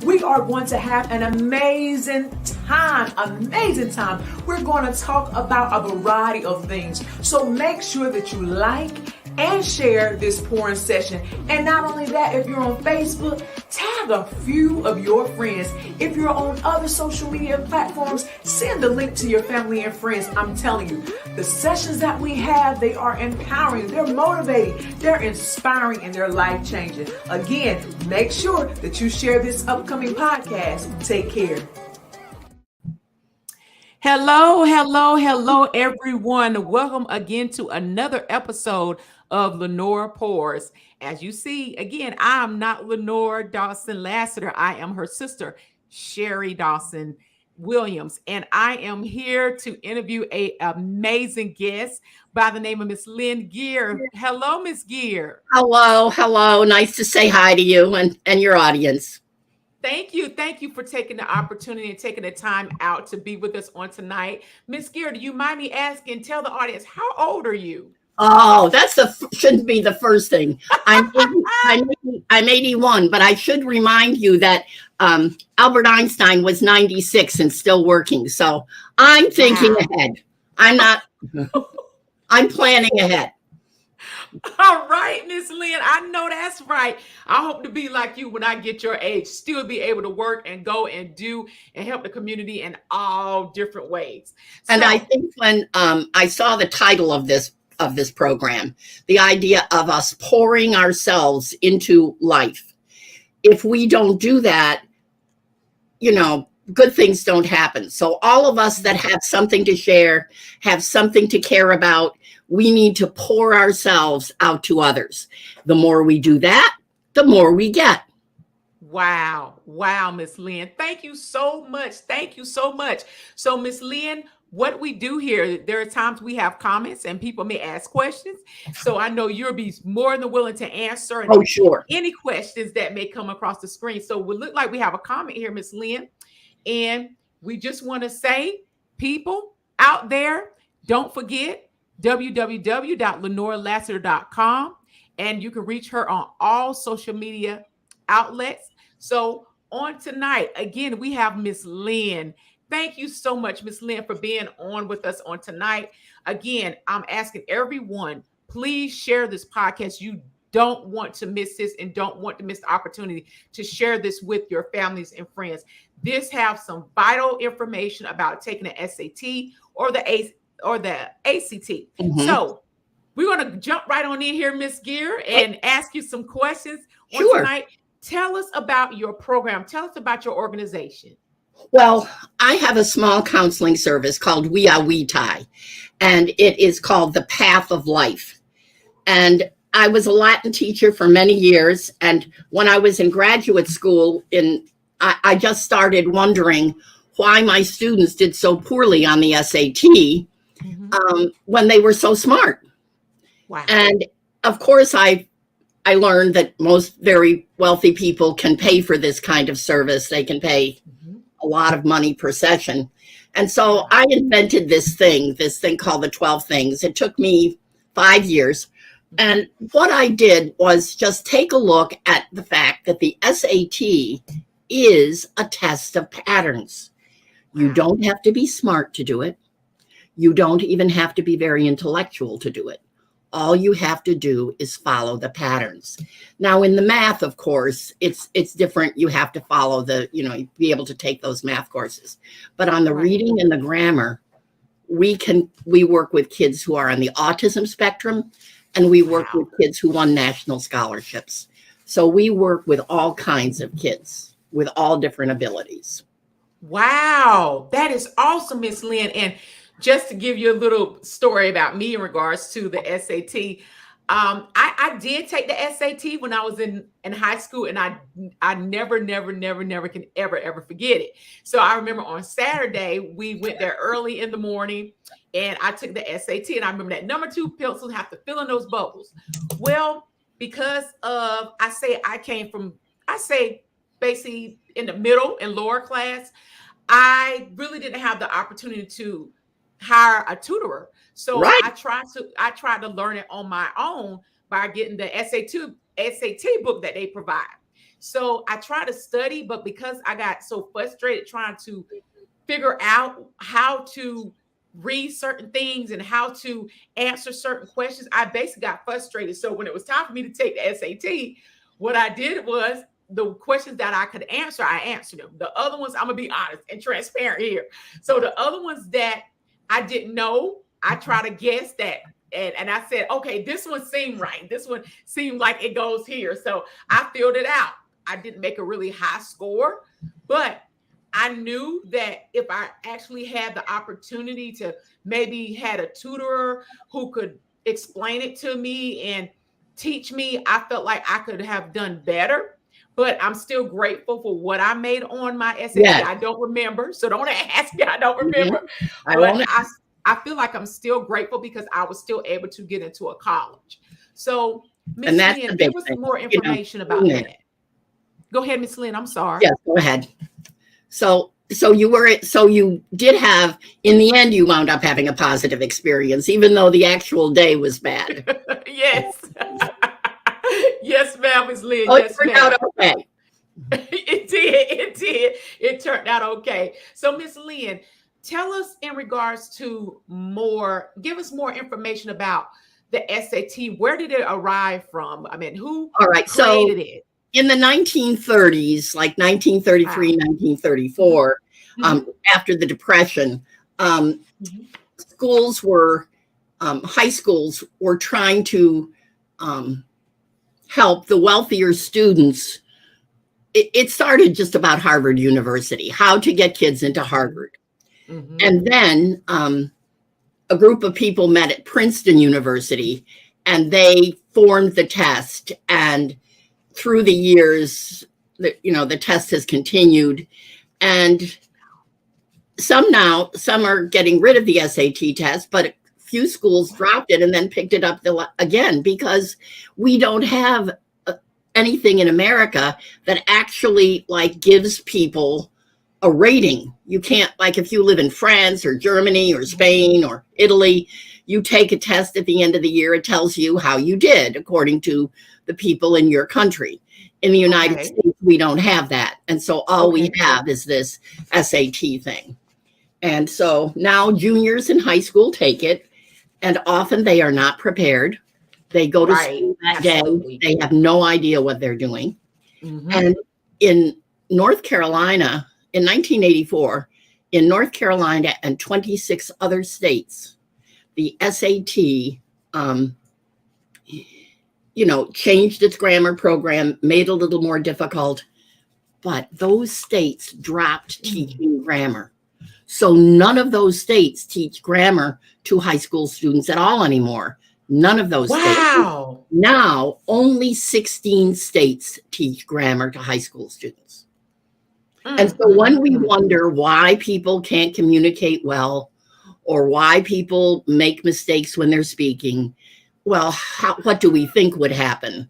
We are going to have an amazing time. We're going to talk about a variety of things. So make sure that you like and share this pouring session. And not only that, if you're on Facebook, tag a few of your friends. If you're on other social media platforms, send the link to your family and friends. I'm telling you, the sessions that we have, they are empowering, they're motivating, they're inspiring, and they're life-changing. Again, make sure that you share this upcoming podcast. Take care. Hello, everyone. Welcome again to another episode of Lenore Pours. As you see, again, I'm not Lenore Dawson Lassiter. I am her sister, Sherry Dawson Williams, and I am here to interview an amazing guest by the name of Miss Lynn Geer. Hello, Miss Geer. Hello. Nice to say hi to you and your audience. Thank you for taking the opportunity and taking the time out to be with us on tonight. Miss Geer, do you mind me asking, tell the audience, how old are you? Oh, shouldn't be the first thing. I'm 81, but I should remind you that Albert Einstein was 96 and still working. So I'm thinking ahead. I'm planning ahead. All right, Miss Lynn, I know that's right. I hope to be like you when I get your age, still be able to work and go and do and help the community in all different ways. And I think when I saw the title of this program, the idea of us pouring ourselves into life, if we don't do that, good things don't happen. So all of us that have something to share, have something to care about, we need to pour ourselves out to others. The more we do that, the more we get. Wow, Miss Lynn. Thank you so much. So, Miss Lynn, what we do here, there are times we have comments and people may ask questions. So I know you'll be more than willing to answer any questions that may come across the screen. So we look like we have a comment here, Miss Lynn. And we just want to say, people out there, don't forget www.lenorelassiter.com, and you can reach her on all social media outlets. So on tonight, again, we have Miss Lynn. Thank you so much, Miss Lynn, for being on with us on tonight. Again, I'm asking everyone, please share this podcast. You don't want to miss this and don't want to miss the opportunity to share this with your families and friends. This has some vital information about taking the SAT or the ACT. Mm-hmm. So we're going to jump right on in here, Miss Geer, and ask you some questions on tonight. Tell us about your program. Tell us about your organization. Well, I have a small counseling service called We Are We Tie, and it is called The Path of Life. And I was a Latin teacher for many years. And when I was in graduate school, I just started wondering why my students did so poorly on the SAT when they were so smart. Wow. And of course, I learned that most very wealthy people can pay for this kind of service. They can pay a lot of money per session. And so I invented this thing called the 12 Things. It took me 5 years. And what I did was just take a look at the fact that the SAT is a test of patterns. You don't have to be smart to do it. You don't even have to be very intellectual to do it. All you have to do is follow the patterns. Now, in the math, of course, it's different. You have to follow be able to take those math courses. But on the reading and the grammar, we work with kids who are on the autism spectrum, and we work with kids who won national scholarships. So we work with all kinds of kids with all different abilities. Wow, that is awesome, Miss Lynn. And just to give you a little story about me in regards to the SAT, I did take the SAT when I was in high school, and I never can ever forget it. So I remember on Saturday, we went there early in the morning, and I took the SAT, and I remember that number 2 pencils have to fill in those bubbles. Well, because of, I say basically in the middle and lower class, I really didn't have the opportunity to hire a tutorer. So I tried to learn it on my own by getting the SAT book that they provide. So I tried to study, but because I got so frustrated trying to figure out how to read certain things and how to answer certain questions, I basically got frustrated. So when it was time for me to take the SAT, what I did was the questions that I could answer, I answered them. The other ones, I'm gonna be honest and transparent here. So the other ones that I didn't know, I try to guess that. And I said, okay, this one seemed right. This one seemed like it goes here. So I filled it out. I didn't make a really high score, but I knew that if I actually had the opportunity to maybe had a tutor who could explain it to me and teach me, I felt like I could have done better. But I'm still grateful for what I made on my SAT. Yes. I don't remember, so don't ask me. I don't remember. I But won't. I feel like I'm still grateful because I was still able to get into a college. So, Miss And that's the Lynn, big give us thing. more information about doing it. that. Go ahead, Miss Lynn. I'm sorry. Yes, go ahead. So you did have, in the end, you wound up having a positive experience, even though the actual day was bad. Yes. Yes, ma'am, Miss Lynn. Oh, Yes, it turned ma'am. out okay. It did. It did. It turned out okay. So, Miss Lynn, tell us in regards to give us more information about the SAT. Where did it arrive from? I mean, who All right. So created it? in the 1930s, like 1933, Wow. 1934, Mhm. after the Depression, Mhm. schools were, high schools were trying to help the wealthier students. It started just about Harvard University, how to get kids into Harvard. Mhm. And then a group of people met at Princeton University and they formed the test. And through the years, the test has continued. And some are getting rid of the SAT test, but a few schools dropped it and then picked it up again because we don't have anything in America that actually like gives people a rating. You can't, like if you live in France or Germany or Spain or Italy, you take a test at the end of the year. It tells you how you did according to the people in your country. In the United Okay. States, we don't have that. And so all we Okay. have is this SAT thing. And so now juniors in high school take it, and often they are not prepared. They go to Right. school that day. Absolutely. They have no idea what they're doing. Mhm. And in North Carolina, in 1984, in North Carolina and 26 other states, the SAT, changed its grammar program, made it a little more difficult, but those states dropped teaching grammar. So none of those states teach grammar to high school students at all anymore. None of those states. Wow. Now, only 16 states teach grammar to high school students. And so when we wonder why people can't communicate well or why people make mistakes when they're speaking, well, what do we think would happen?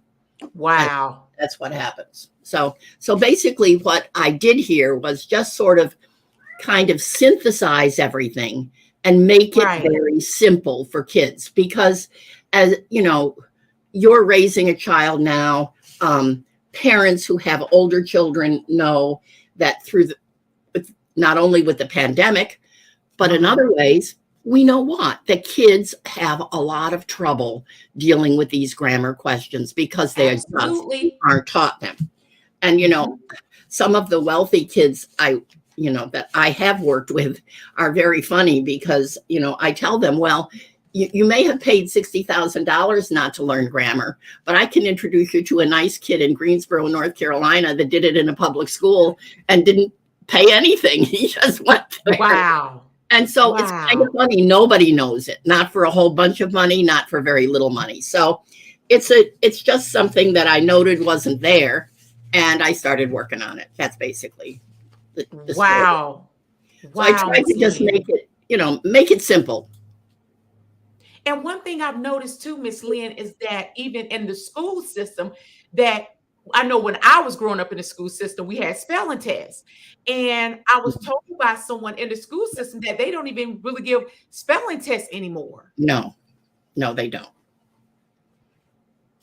Wow. That's what happens. So basically what I did here was just sort of kind of synthesize everything and make it Right. very simple for kids, because as you know, you're raising a child now. Parents who have older children know that not only with the pandemic, but in other ways, we know that kids have a lot of trouble dealing with these grammar questions because they Absolutely. aren't taught them. And some of the wealthy kids that I have worked with are very funny because I tell them, well, you may have paid $60,000 not to learn grammar, but I can introduce you to a nice kid in Greensboro, North Carolina that did it in a public school and didn't pay anything. He just went there. Wow. And so it's kind of funny. Nobody knows it, not for a whole bunch of money, not for very little money. So it's just something that I noted wasn't there. And I started working on it. That's basically the Wow. story. So I tried to just make it simple. And one thing I've noticed too, Miss Lynn, is that even in the school system, that I know when I was growing up in the school system, we had spelling tests. And I was told by someone in the school system that they don't even really give spelling tests anymore. No, they don't.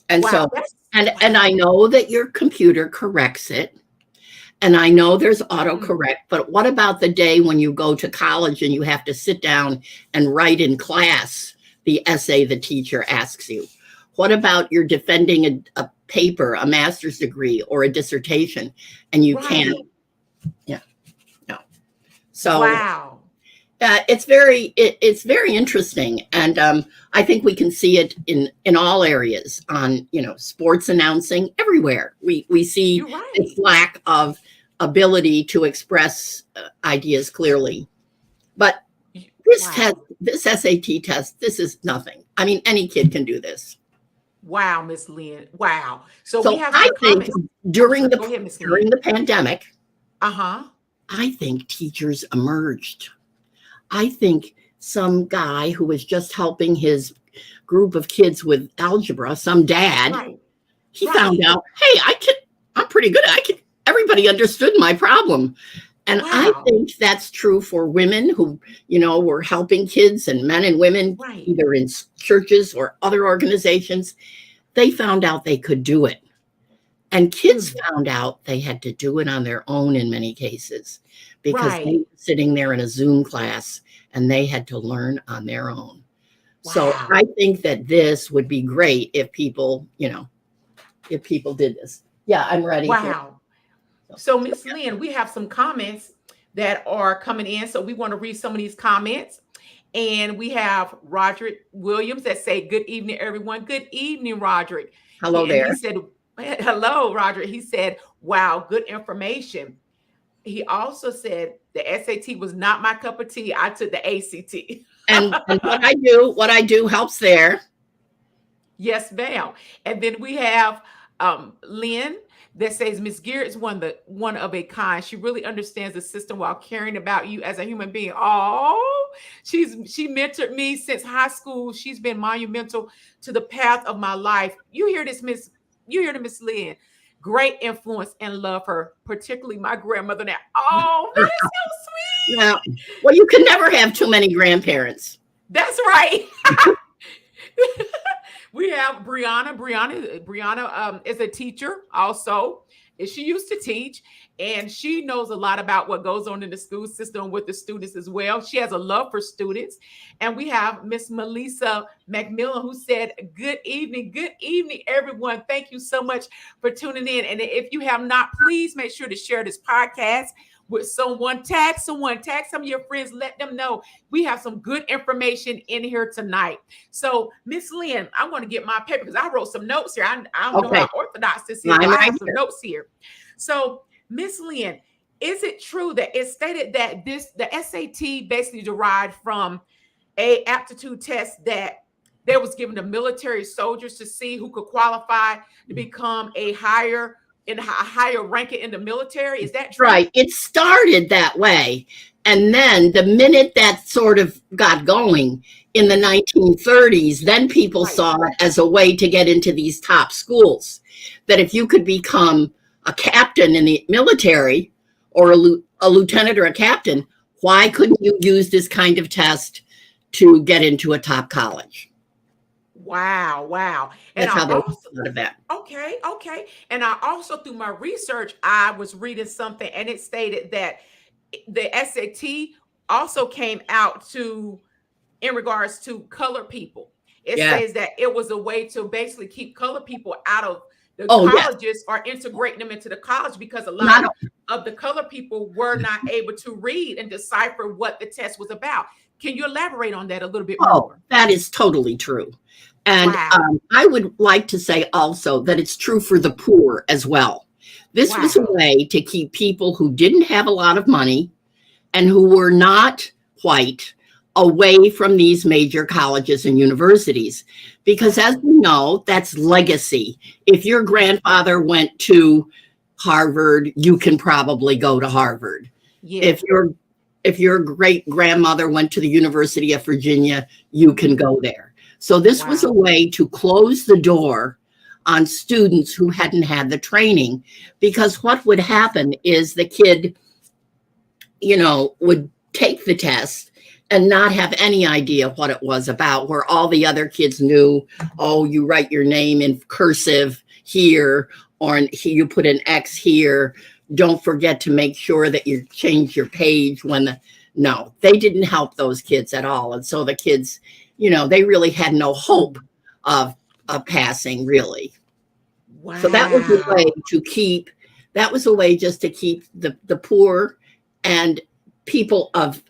And Wow. so, and I know that your computer corrects it. And I know there's autocorrect, but what about the day when you go to college and you have to sit down and write in class the essay the teacher asks you? What about you're defending a paper, a master's degree, or a dissertation, and you can't? Yeah, no. So wow. it's very interesting, and I think we can see it in all areas. On sports announcing, everywhere we see this lack of ability to express ideas clearly. But this test, this SAT test, this is nothing. I mean, any kid can do this. Wow, Miss Lynn. Wow. So we have I think comments. during ahead, the pandemic, I think teachers emerged. I think some guy who was just helping his group of kids with algebra, some dad, he found out, hey, I'm pretty good. Everybody understood my problem. And I think that's true for women who, were helping kids, and men and women, either in churches or other organizations. They found out they could do it. And kids found out they had to do it on their own in many cases, because they were sitting there in a Zoom class and they had to learn on their own. Wow. So I think that this would be great if people, if people did this. Yeah, I'm ready. Wow. So Miss Lynn, we have some comments that are coming in. So we want to read some of these comments. And we have Roderick Williams that say, good evening, everyone. Good evening, Roderick. Hello there. He said, hello, Roderick. He said, wow, good information. He also said the SAT was not my cup of tea. I took the ACT. and what I do helps there. Yes, ma'am. And then we have Lynn that says Miss Geer is one of a kind. She really understands the system while caring about you as a human being. Oh, she mentored me since high school. She's been monumental to the path of my life. You hear this, Miss Lynn. Great influence, and love her, particularly my grandmother now. Oh, that is so sweet. Yeah. Well, you can never have too many grandparents. That's right. We have Brianna. Brianna is a teacher also. She used to teach, and she knows a lot about what goes on in the school system with the students as well. She has a love for students. And we have Miss Melissa McMillan, who said, good evening, everyone. Thank you so much for tuning in. And if you have not, please make sure to share this podcast with someone. Tag some of your friends. Let them know we have some good information in here tonight. So, Miss Lynn, I'm going to get my paper because I wrote some notes here. I don't know how orthodox this is. I have some notes here. So, Miss Lynn, is it true that it's stated that the SAT basically derived from a aptitude test that there was given to military soldiers to see who could qualify to become a higher ranking in the military? Is that true? Right. It started that way. And then the minute that sort of got going in the 1930s, then people saw it as a way to get into these top schools. That if you could become a captain in the military, or a lieutenant or a captain, why couldn't you use this kind of test to get into a top college? Wow. And that's how they thought of that. Okay. And I also, through my research, I was reading something, and it stated that the SAT also came out in regards to colored people. It says that it was a way to basically keep colored people out of the colleges or integrating them into the college, because a lot of the colored people were not able to read and decipher what the test was about. Can you elaborate on that a little bit more? That is totally true. And I would like to say also that it's true for the poor as well. This was a way to keep people who didn't have a lot of money and who were not white away from these major colleges and universities. Because as we know, that's legacy. If your grandfather went to Harvard, you can probably go to Harvard. Yeah. If your great grandmother went to the University of Virginia, you can go there. So this was a way to close the door on students who hadn't had the training, because what would happen is the kid, would take the test, and not have any idea what it was about, where all the other kids knew, oh, you write your name in cursive here, or you put an X here. Don't forget to make sure that you change your page no, they didn't help those kids at all. And so the kids, they really had no hope of passing, really. Wow. So that was a way that was a way just to keep the poor and people of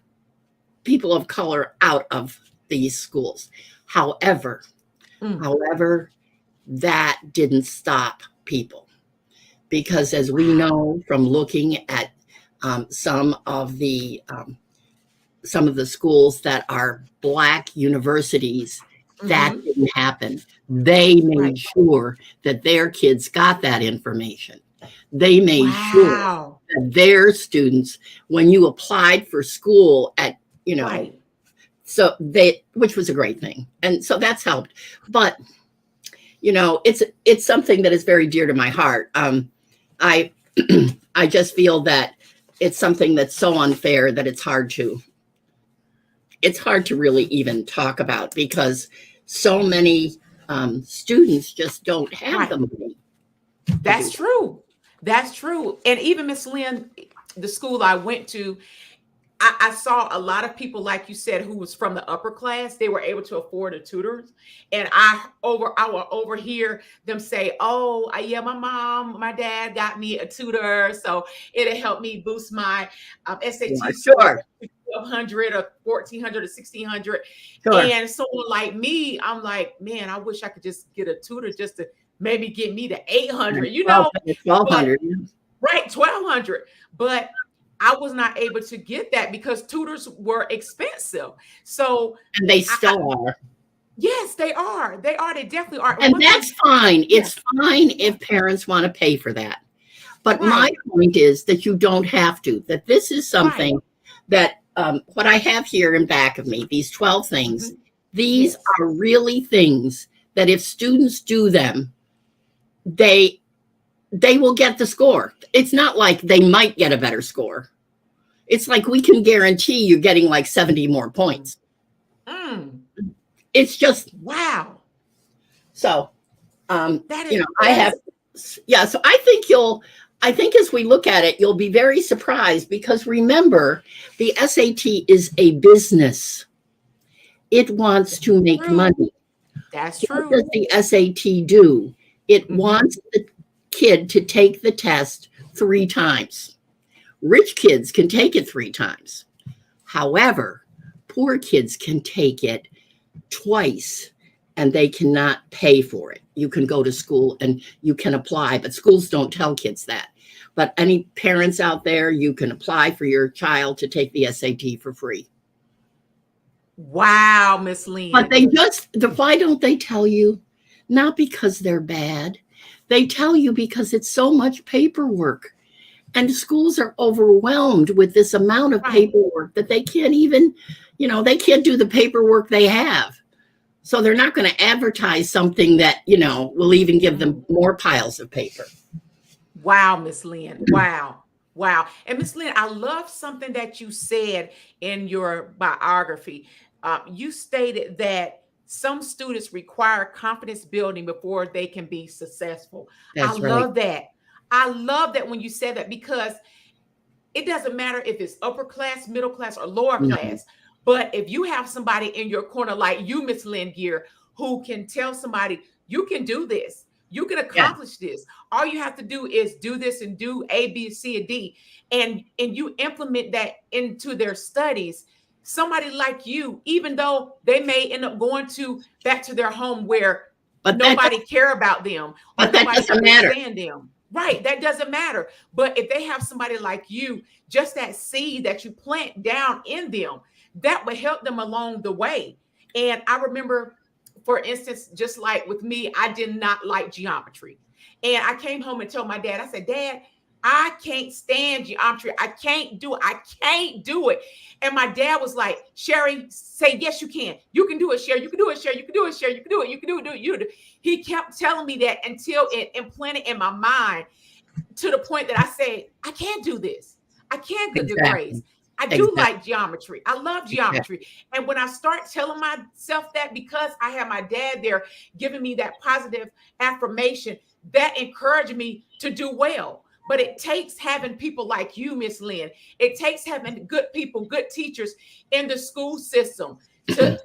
color out of these schools. However, that didn't stop people, because as we know from looking at some of the schools that are Black universities, that didn't happen. They made sure that their kids got that information. They made sure that their students, when you applied for school at, so which was a great thing. And so that's helped. But, it's something that is very dear to my heart. I just feel that it's something that's so unfair that it's hard to really even talk about, because so many students just don't have the money. That's true. That's true. And even Miss Lynn, the school I went to, I saw a lot of people, like you said, who was from the upper class. They were able to afford a tutor. And I will overhear them say, oh, yeah, my dad got me a tutor. So it'll help me boost my SAT score. 1,200 or 1,400 or 1,600. And someone like me, I'm like, man, I wish I could just get a tutor just to maybe get me to 800, 1,200. Right, 1,200. But I was not able to get that because tutors were expensive. So, and they still are. Yes, they are. They definitely are. And that's fine. It's fine if parents want to pay for that. But my point is that you don't have to, that this is something that what I have here in back of me, these 12 things, these are really things that if students do them, they will get the score. It's not like they might get a better score. It's like we can guarantee you getting like 70 more points. It's just wow. So, I have, so I think as we look at it, you'll be very surprised, because remember, the SAT is a business. It wants to make money. That's true. What does the SAT do? It wants the kid to take the test 3 times. Rich kids can take it 3 times. However, poor kids can take it twice, and they cannot pay for it. You can go to school and you can apply, but schools don't tell kids that. But any parents out there, you can apply for your child to take the SAT for free. Wow, Miss Lynn. But why don't they tell you? Not because they're bad. They tell you because it's so much paperwork. And schools are overwhelmed with this amount of paperwork that they can't even, they can't do the paperwork they have. So they're not going to advertise something that, will even give them more piles of paper. Wow, Miss Lynn. Wow. And Miss Lynn, I love something that you said in your biography. You stated that some students require confidence building before they can be successful. That's right. Love that. I love that when you said that, because it doesn't matter if it's upper class, middle class, or lower class. But if you have somebody in your corner like you, Miss Lynn Geer, who can tell somebody, you can do this, you can accomplish this. All you have to do is do this and do A, B, C, and D. And you implement that into their studies. Somebody like you, even though they may end up going back to their home where nobody care about them, but that doesn't matter. Them. Right. That doesn't matter. But if they have somebody like you, just that seed that you plant down in them, that would help them along the way. And I remember, for instance, just like with me, I did not like geometry. And I came home and told my dad, I said, Dad, I can't stand geometry. I can't do it. And my dad was like, Sherry, say, yes, you can. You can do it, Sherry. You can do it, Sherry. You can do it, Sherry. You can do it. You can do it. You do it. He kept telling me that until it implanted in my mind, to the point that I said, I can't do this. I can't get good grades. I do Exactly. like geometry. I love geometry. And when I start telling myself that, because I have my dad there giving me that positive affirmation, that encouraged me to do well. But it takes having people like you, Miss Lynn. It takes having good people, good teachers in the school system to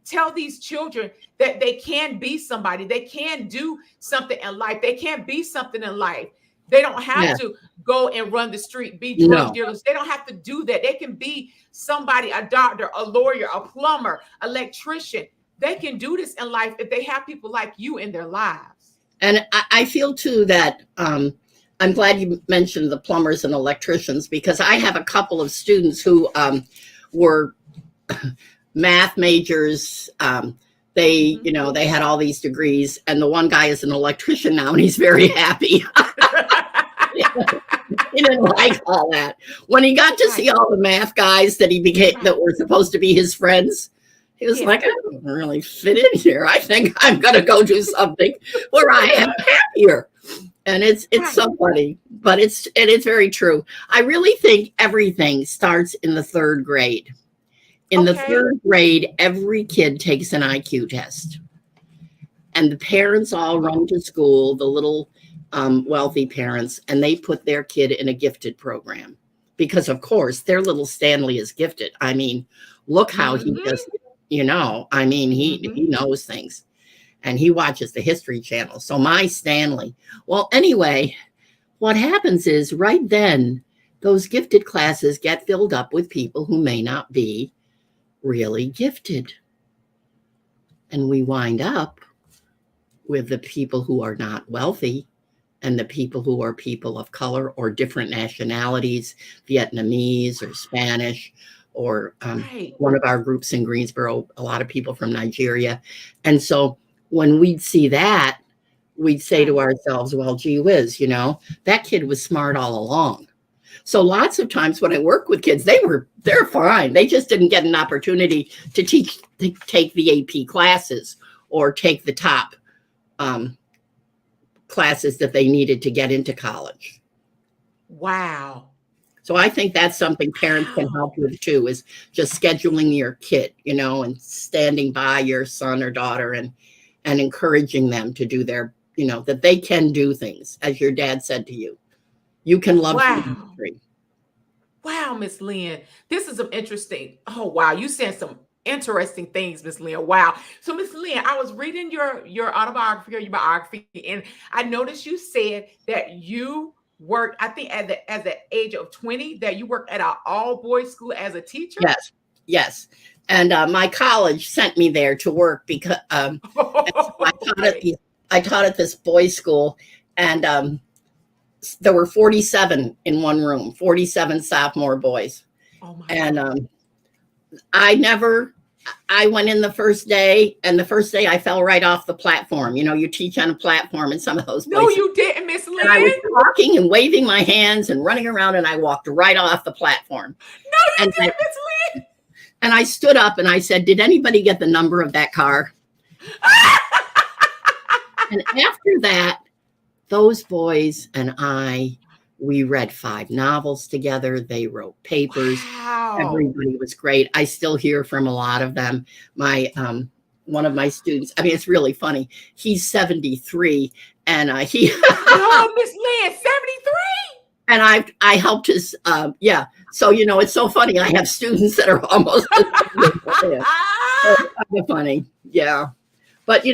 tell these children that they can be somebody. They can do something in life. They can be something in life. They don't have Yeah. to go and run the street, be drug No. dealers. They don't have to do that. They can be somebody, a doctor, a lawyer, a plumber, electrician. They can do this in life if they have people like you in their lives. And I feel too that I'm glad you mentioned the plumbers and electricians, because I have a couple of students who were math majors. They, Mhm. they had all these degrees, and the one guy is an electrician now, and he's very happy. He didn't like all that. When he got to see Right, all the math guys that he became right. that were supposed to be his friends, he was like, Yeah. I don't really fit in here. I think I'm gonna go do something where I am happier. And it's Right. so funny, but it's very true. I really think everything starts in the third grade. In the Okay. third grade, every kid takes an IQ test, and the parents all run to school, the little wealthy parents, and they put their kid in a gifted program because, of course, their little Stanley is gifted. I mean, look how he Hmm. just, I mean, he Hmm. knows things, and he watches the History Channel. So my Stanley. Well, anyway, what happens is right then, those gifted classes get filled up with people who may not be really gifted. And we wind up with the people who are not wealthy and the people who are people of color or different nationalities, Vietnamese or Spanish, or Right. one of our groups in Greensboro, a lot of people from Nigeria. And so when we'd see that, we'd say to Right. ourselves, well, gee whiz, that kid was smart all along. So lots of times when I work with kids, they're fine. They just didn't get an opportunity to take the AP classes or take the top um, classes that they needed to get into college. Wow. So I think that's something parents can Wow. help with too, is just scheduling your kid, and standing by your son or daughter and encouraging them to do their, that they can do things. As your dad said to you, you can love your Wow. industry. Wow, Miss Lynn. This is some interesting. Oh, wow. You said some interesting things, Miss Lynn. Wow. So, Miss Lynn, I was reading your autobiography or your biography, and I noticed you said that you worked, I think at the age of 20, that you worked at an all-boys school as a teacher. Yes, yes. And my college sent me there to work because and so Okay. I taught at this boys' school, and there were 47 in one room, 47 sophomore boys. Oh my And God. I never, I went in the first day, and the first day I fell right off the platform. You teach on a platform in some of those No, places. you didn't, Miss And I was Lynn. talking and waving my hands and running around, and I walked right off the platform. No, you And I, didn't, Miss and I stood up and I said, did anybody get the number of that car? And after that, those boys and we read 5 novels together. They wrote papers. Wow. Everybody was great. I still hear from a lot of them. My one of my students, I mean, it's really funny. He's 73, and he No, Miss Lynn, 73. and I helped his yeah. So it's so funny. I have students that are almost as old as I am. So it's kind of funny, yeah. But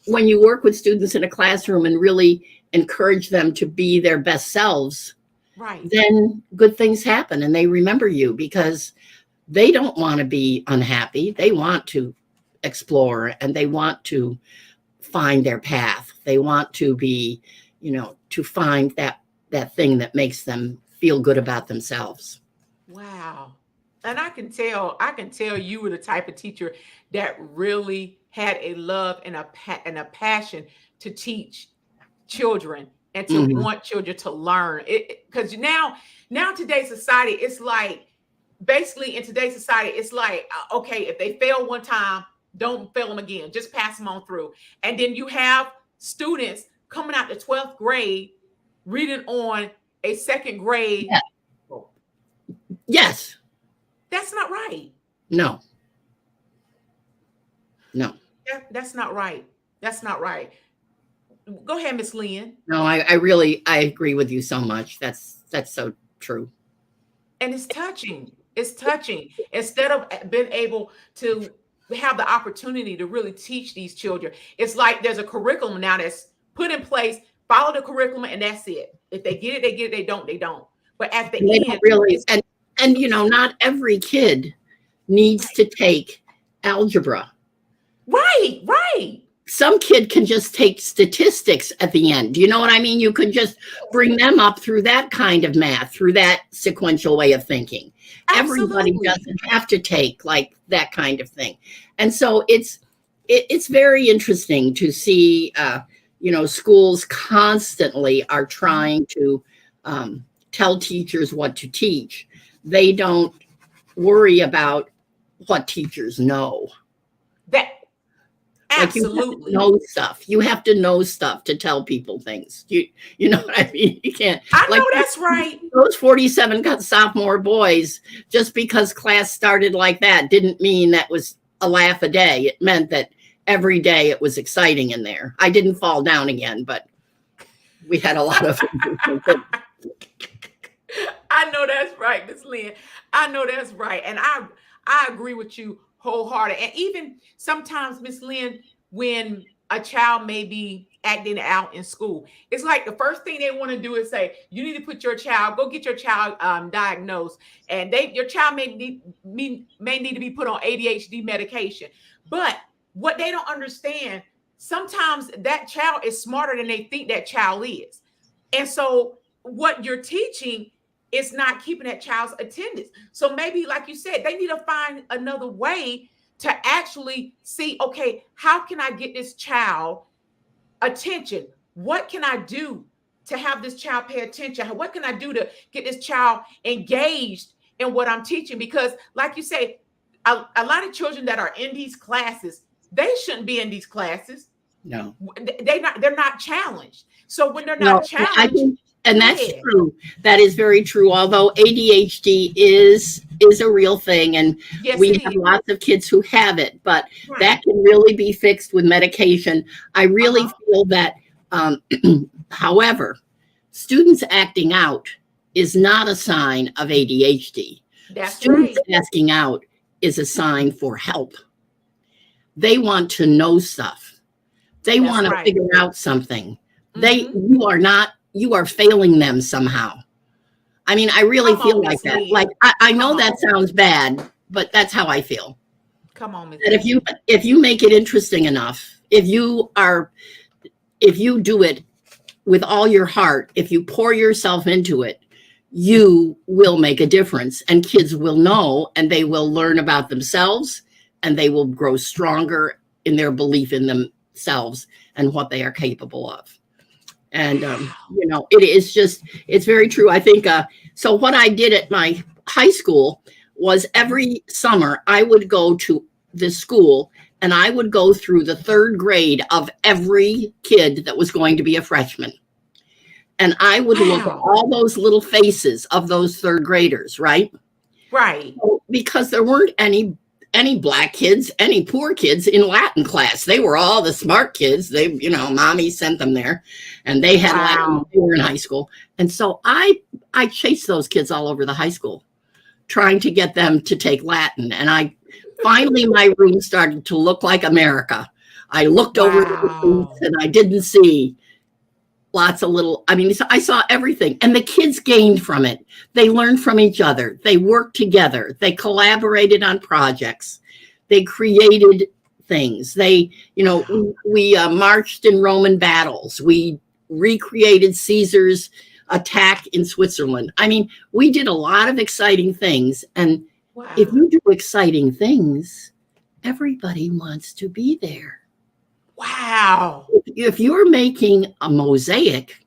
when you work with students in a classroom and really encourage them to be their best selves, Right. then good things happen and they remember you because they don't want to be unhappy. They want to explore and they want to find their path. They want to be, to find that thing that makes them feel good about themselves. Wow. And I can tell you were the type of teacher that really had a love and and a passion to teach children and to Hmm. want children to learn. Because now today's society, it's like basically in today's society, it's like okay, if they fail one time, don't fail them again. Just pass them on through. And then you have students coming out the 12th grade reading on a second grade Yes. That's not right. No. No. That's not right. That's not right. Go ahead, Miss Lynn. No, I agree with you so much. That's so true. And it's touching. It's touching. Instead of being able to have the opportunity to really teach these children, it's like there's a curriculum now that's put in place. Follow the curriculum, and that's it. If they get it, they get it. They don't, they don't. But at the They end, don't really, it's and not every kid needs to take algebra. right, right. Some kid can just take statistics at the end. Do you know what I mean? You could just bring them up through that kind of math, through that sequential way of thinking. Everybody Absolutely. doesn't have to take like that kind of thing. And so it's very interesting to see, schools constantly are trying to tell teachers what to teach. They don't worry about what teachers know. That Like you have to absolutely. know stuff. You have to know stuff to tell people things. You know what I mean? You can't. I Like know that's right. those 47 sophomore boys, just because class started like that didn't mean that was a laugh a day. It meant that every day it was exciting in there. I didn't fall down again, but we had a lot of. I know that's right, Miss Lynn. I know that's right. And I agree with you wholeheartedly. And even sometimes, Miss Lynn, when a child may be acting out in school, it's like the first thing they want to do is say, you need to put your child, go get your child diagnosed. And your child may need to be put on ADHD medication. But what they don't understand, sometimes that child is smarter than they think that child is. And so what you're teaching is not keeping that child's attendance. So maybe, like you said, they need to find another way to actually see, okay, how can I get this child attention? What can I do to have this child pay attention? What can I do to get this child engaged in what I'm teaching? Because like you say, a lot of children that are in these classes, they shouldn't be in these classes. No. They're not challenged. So when they're No, not challenged, and that's true. That is very true. Although ADHD is a real thing, and yes, we have lots of kids who have it, but right. that can really be fixed with medication. I really feel that, however, students acting out is not a sign of ADHD. That's Students right. asking out is a sign for help. They want to know stuff. They want to figure out something. You are failing them somehow. I mean, I really feel like that. Like, I know that sounds bad, but that's how I feel. Come on, Ms. That if you make it interesting enough, if you do it with all your heart, if you pour yourself into it, you will make a difference, and kids will know, and they will learn about themselves, and they will grow stronger in their belief in themselves and what they are capable of. And, it's very true. I think, so what I did at my high school was every summer I would go to this school and I would go through the third grade of every kid that was going to be a freshman. And I would look at all those little faces of those third graders, right? Right. So, because there weren't any black kids, any poor kids in Latin class. They were all the smart kids. They, mommy sent them there, and they had Latin when they were in high school. And so I chased those kids all over the high school, trying to get them to take Latin. And finally my room started to look like America. I looked over the booths and I didn't see lots of I saw everything, and the kids gained from it. They learned from each other. They worked together. They collaborated on projects. They created things. We marched in Roman battles. We recreated Caesar's attack in Switzerland. I mean, we did a lot of exciting things. And if you do exciting things, everybody wants to be there. Wow. If you're making a mosaic,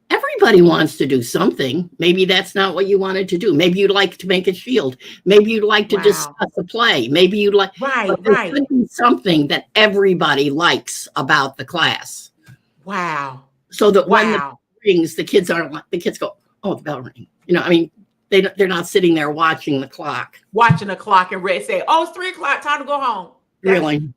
everybody wants to do something. Maybe that's not what you wanted to do. Maybe you'd like to make a shield. Maybe you'd like to discuss a play. Maybe you'd like, but there could be something that everybody likes about the class. Wow. So that when the bell rings, the kids go, oh, the bell rang. they're not sitting there watching the clock. Watching the clock and say, "Oh, it's 3 o'clock. Time to go home." Really?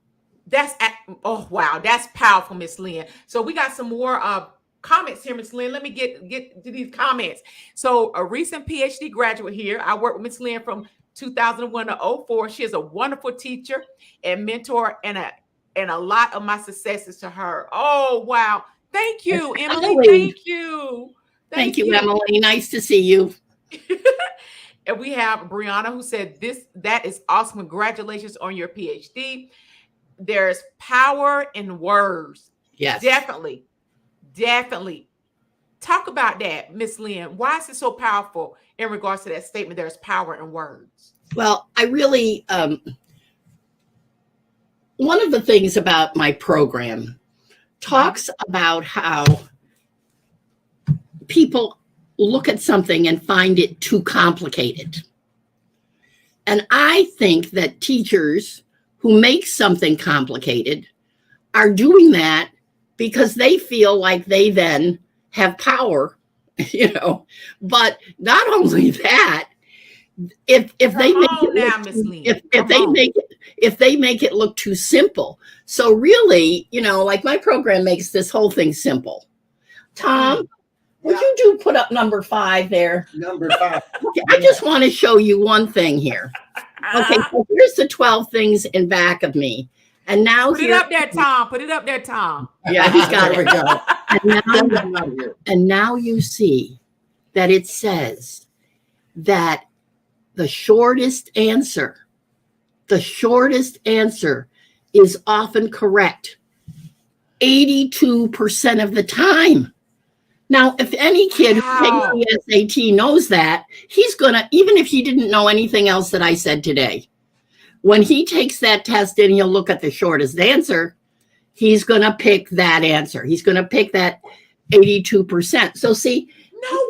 Oh wow, that's powerful, Miss Lynn. So we got some more comments here, Miss Lynn. Let me get to these comments. So a recent PhD graduate here. I worked with Miss Lynn from 2001 to 04. She is a wonderful teacher and mentor, and a lot of my successes to her. Oh wow, thank you, Emily. Thank you. Thank you, Emily. Nice to see you. And we have Brianna who said that is awesome. Congratulations on your PhD. There's power in words. Yes. Definitely. Talk about that, Miss Lynn. Why is it so powerful in regards to that statement? There's power in words. Well, I really, one of the things about my program talks about how people look at something and find it too complicated. And I think that teachers who make something complicated are doing that because they feel like they then have power, but not only that, if they make it look too simple. So really, like my program makes this whole thing simple. Tom, would you put up number 5 there? Number 5. Okay, I just want to show you one thing here. Okay, so here's the 12 things in back of me. And now put it up there, Tom. Put it up there, Tom. Yeah, he's got it. And now you see that it says that the shortest answer is often correct 82% of the time. Now, if any kid who takes the SAT knows that, he's going to, even if he didn't know anything else that I said today, when he takes that test and he'll look at the shortest answer, he's going to pick that answer. He's going to pick that 82%. So see,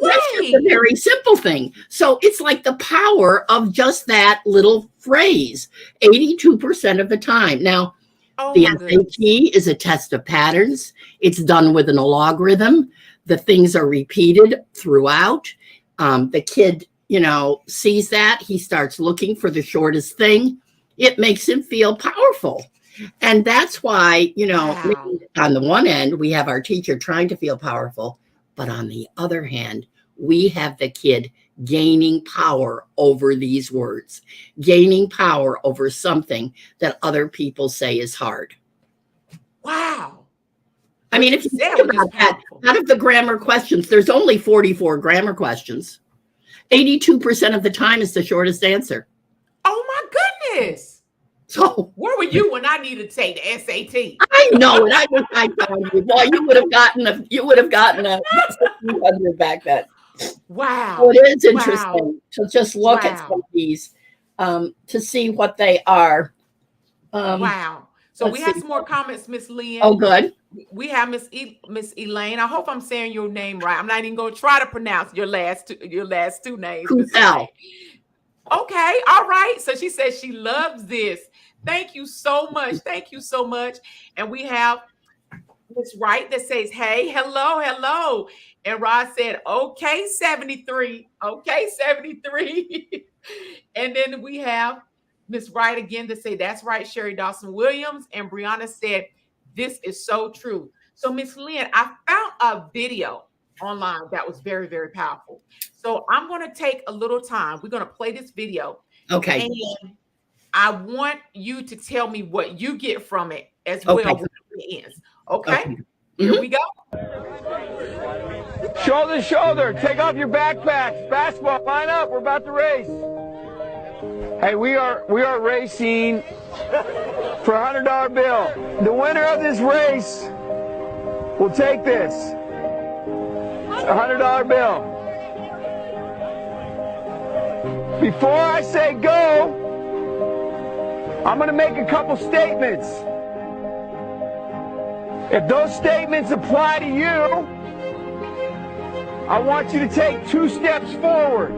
that's just a very simple thing. So it's like the power of just that little phrase, 82% of the time. Now, the SAT is a test of patterns. It's done with an logarithm. The things are repeated throughout. The kid, sees that. He starts looking for the shortest thing. It makes him feel powerful. And that's why, on the one end, we have our teacher trying to feel powerful. But on the other hand, we have the kid gaining power over these words, gaining power over something that other people say is hard. Wow. I mean, if you think about that, out of the grammar questions, there's only 44 grammar questions. 82% of the time is the shortest answer. Oh my goodness. So where were you when I needed to take the SAT? I know it. I found you. Boy, you would have gotten a 100 back then. Wow. So it is interesting to just look at some of these to see what they are. Wow. So we have some more comments, Miss Lynn. Oh, good. We have Miss Elaine. I hope I'm saying your name right. I'm not even going to try to pronounce your last two names. Kusel. Okay. All right. So she says she loves this. Thank you so much. Thank you so much. And we have Miss Wright that says, hey, hello. And Rod said, okay, 73. Okay, 73. And then we have Miss Wright again to say, that's right, Sherry Dawson Williams. And Brianna said, this is so true. So Miss Lynn, I found a video online that was very, very powerful. So I'm going to take a little time. We're going to play this video. Okay. And I want you to tell me what you get from it as well when it ends. Okay? Here we go. Shoulder to shoulder. Take off your backpacks. Basketball. Line up. We're about to race. Hey, we are racing for a $100 bill. The winner of this race will take this. A $100 bill. Before I say go, I'm going to make a couple statements. If those statements apply to you, I want you to take 2 steps forward.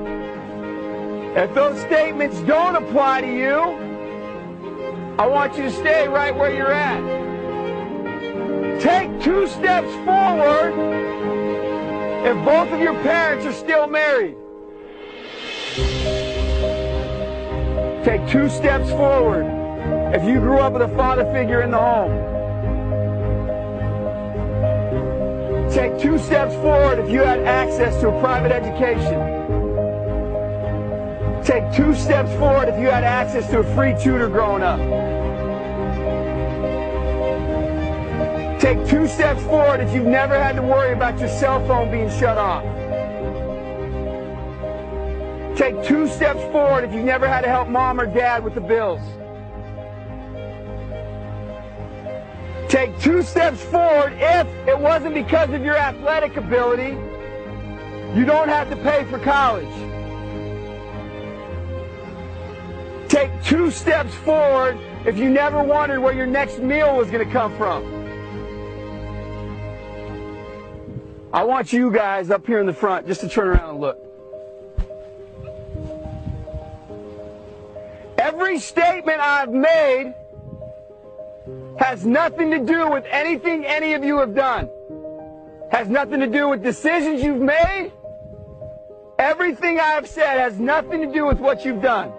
If those statements don't apply to you, I want you to stay right where you're at. Take 2 steps forward if both of your parents are still married. Take 2 steps forward if you grew up with a father figure in the home. Take 2 steps forward if you had access to a private education. Take 2 steps forward if you had access to a free tutor growing up. Take 2 steps forward if you've never had to worry about your cell phone being shut off. Take 2 steps forward if you've never had to help mom or dad with the bills. Take 2 steps forward if it wasn't because of your athletic ability. You don't have to pay for college. Take 2 steps forward if you never wondered where your next meal was going to come from. I want you guys up here in the front just to turn around and look. Every statement I've made has nothing to do with anything any of you have done. Has nothing to do with decisions you've made. Everything I have said has nothing to do with what you've done.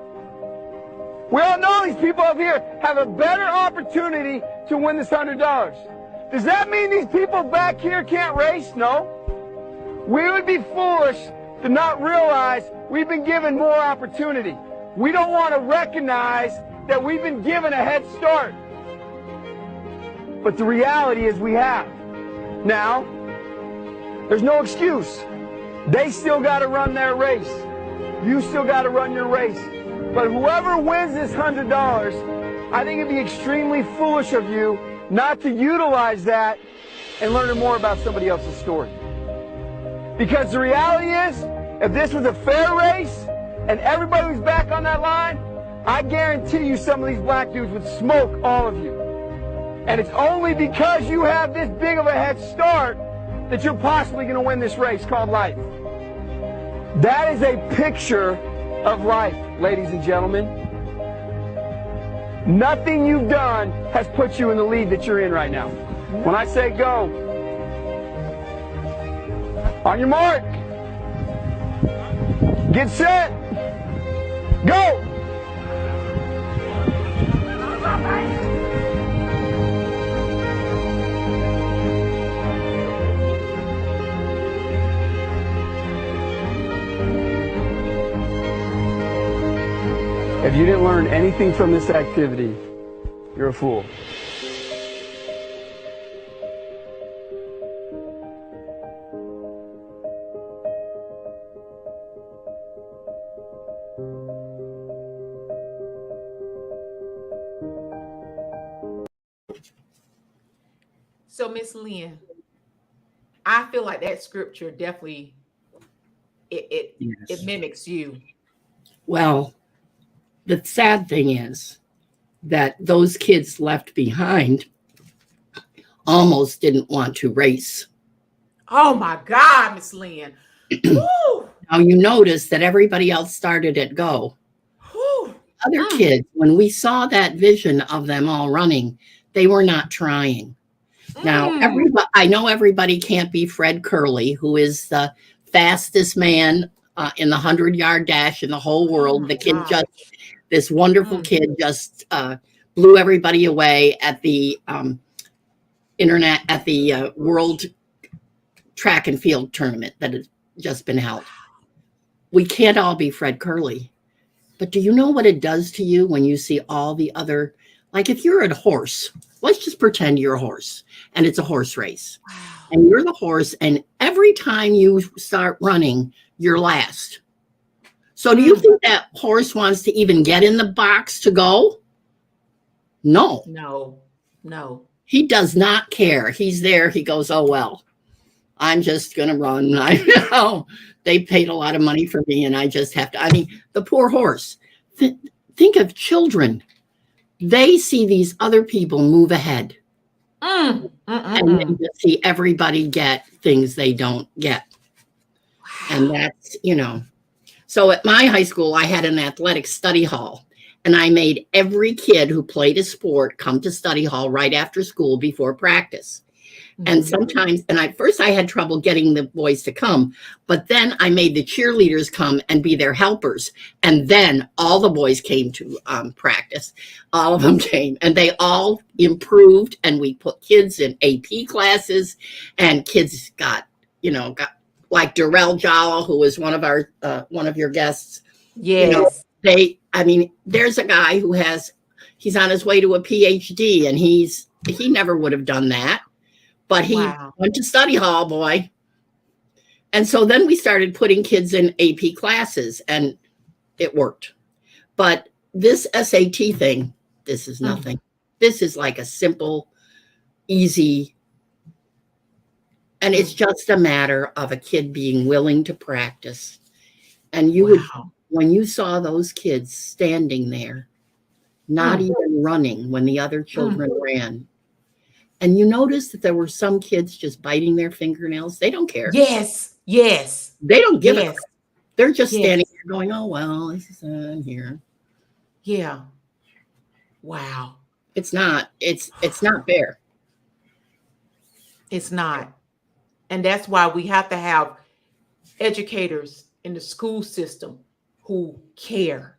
We all know these people up here have a better opportunity to win this $100. Does that mean these people back here can't race? No. We would be foolish to not realize we've been given more opportunity. We don't want to recognize that we've been given a head start. But the reality is we have. Now, there's no excuse. They still got to run their race. You still got to run your race. But whoever wins this $100, I think it'd be extremely foolish of you not to utilize that and learn more about somebody else's story. Because the reality is, if this was a fair race and everybody was back on that line, I guarantee you some of these black dudes would smoke all of you. And it's only because you have this big of a head start that you're possibly going to win this race called life. That is a picture of life, ladies and gentlemen. Nothing you've done has put you in the lead that you're in right now. When I say go, on your mark, get set, go! If you didn't learn anything from this activity, you're a fool. So, Miss Lynn, I feel like that scripture definitely it mimics you. Well, the sad thing is that those kids left behind almost didn't want to race. Oh my God, Miss Lynn. Woo! Now you notice that everybody else started at go. Woo! Other kids, when we saw that vision of them all running, they were not trying. Now, I know everybody can't be Fred Curley, who is the fastest man in the 100-yard dash in the whole world. The kid this wonderful kid just blew everybody away at the World Track and Field Tournament that has just been held. We can't all be Fred Curley. But do you know what it does to you when you see all the other, like if you're a horse, let's just pretend you're a horse and it's a horse race. Wow. And you're the horse, and every time you start running, you're last. So do you think that horse wants to even get in the box to go? No. No. He does not care. He's there. He goes, oh, well, I'm just going to run. I know they paid a lot of money for me and I just have to. I mean, the poor horse. Think of children. They see these other people move ahead. And then you see everybody get things they don't get. Wow. And that's, So at my high school, I had an athletic study hall. And I made every kid who played a sport come to study hall right after school before practice. And Mhm. sometimes, and at first I had trouble getting the boys to come, but then I made the cheerleaders come and be their helpers. And then all the boys came to practice. All of them came and they all improved. And we put kids in AP classes and kids got like Darrell Jowell, who was one of your guests, Yes. there's a guy he's on his way to a PhD and he never would have done that. But he Wow. went to study hall, boy. And so then we started putting kids in AP classes and it worked. But this SAT thing, this is nothing. This is like a simple, easy, and it's just a matter of a kid being willing to practice. And when you saw those kids standing there, not even running when the other children ran, and you notice that there were some kids just biting their fingernails. They don't care. Yes. They don't give a crap. They're just Yes. standing there going, oh, well, this is on here. Yeah. Wow. It's not fair. It's not. And that's why we have to have educators in the school system who care.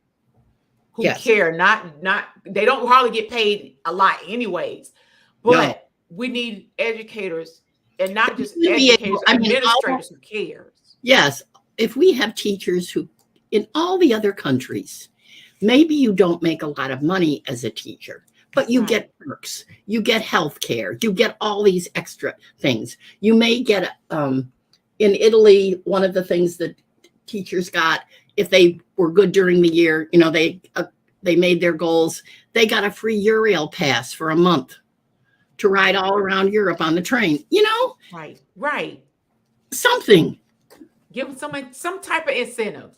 Yes. Care. Not they don't hardly get paid a lot anyways. But we need educators, and not just educators, administrators who cares. Yes. If we have teachers who, in all the other countries, maybe you don't make a lot of money as a teacher, but you get perks, you get health care, you get all these extra things. You may get, in Italy, one of the things that teachers got, if they were good during the year, they made their goals, they got a free Eurail pass for a month to ride all around Europe on the train, Right. Something. Give them some type of incentives.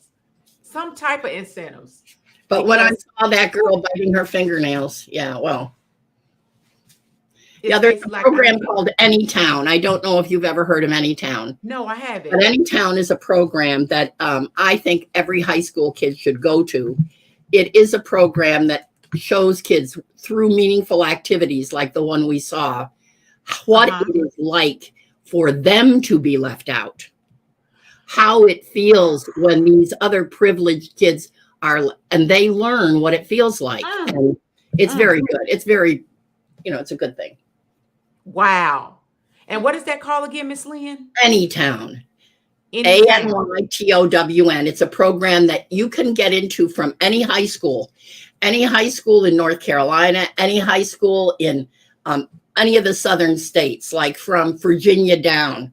But when I saw that girl biting her fingernails, there's a program called Anytown. I don't know if you've ever heard of Anytown. No, I haven't. But Anytown is a program that I think every high school kid should go to. It is a program that shows kids through meaningful activities like the one we saw, what it is like for them to be left out, how it feels when these other privileged kids and they learn what it feels like. And it's very good. It's very, it's a good thing. Wow. And what is that called again, Miss Lynn? Anytown. ANYTOWN. It's a program that you can get into from any high school in North Carolina, any high school in any of the southern states, like from Virginia down.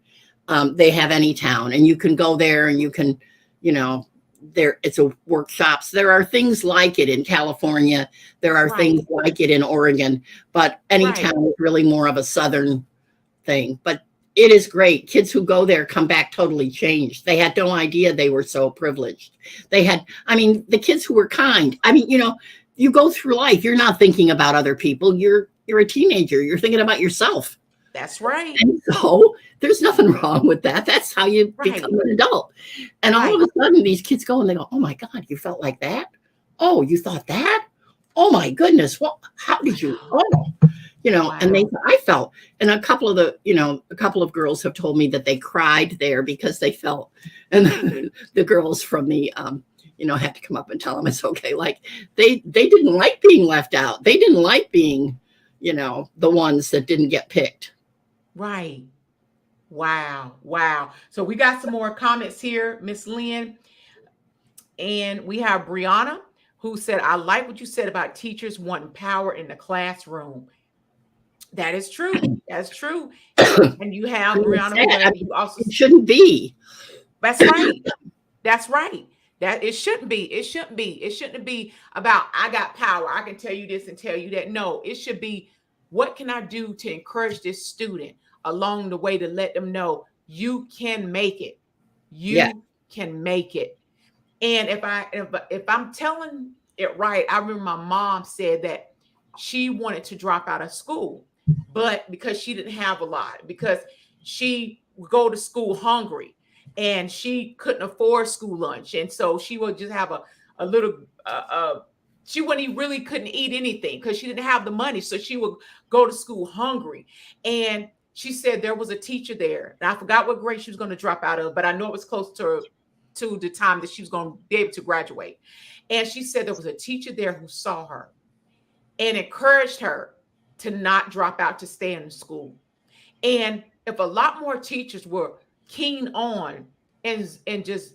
They have Anytown, and you can go there and you can, it's a workshops. There are things like it in California. There are things like it in Oregon, but Anytown is really more of a southern thing. But it is great. Kids who go there come back totally changed. They had no idea they were so privileged. The kids who were kind. You go through life, you're not thinking about other people. You're a teenager. You're thinking about yourself. That's right. And so there's nothing wrong with that. That's how you become an adult. And all of a sudden these kids go and they go, oh my God, you felt like that? Oh, you thought that? Oh my goodness. Well, how did you? And I felt, and a couple of girls have told me that they cried there because they felt, and the girls from the, had to come up and tell them it's okay. Like they didn't like being left out. They didn't like being, the ones that didn't get picked. Right. Wow. So we got some more comments here, Miss Lynn. And we have Brianna who said, I like what you said about teachers wanting power in the classroom. That is true. That's true. And you have Brianna. You also it shouldn't be. That's right. That it shouldn't be. It shouldn't be about I got power. I can tell you this and tell you that. No, it should be what can I do to encourage this student along the way to let them know you can make it. You can make it. And if I'm telling it right, I remember my mom said that she wanted to drop out of school, but because she didn't have a lot, because she would go to school hungry and she couldn't afford school lunch. And so she would just have a little, she really couldn't eat anything because she didn't have the money. So she would go to school hungry. And she said there was a teacher there, and I forgot what grade she was going to drop out of, but I know it was close to the time that she was going to be able to graduate. And she said there was a teacher there who saw her and encouraged her to not drop out, to stay in school. And if a lot more teachers were keen on and just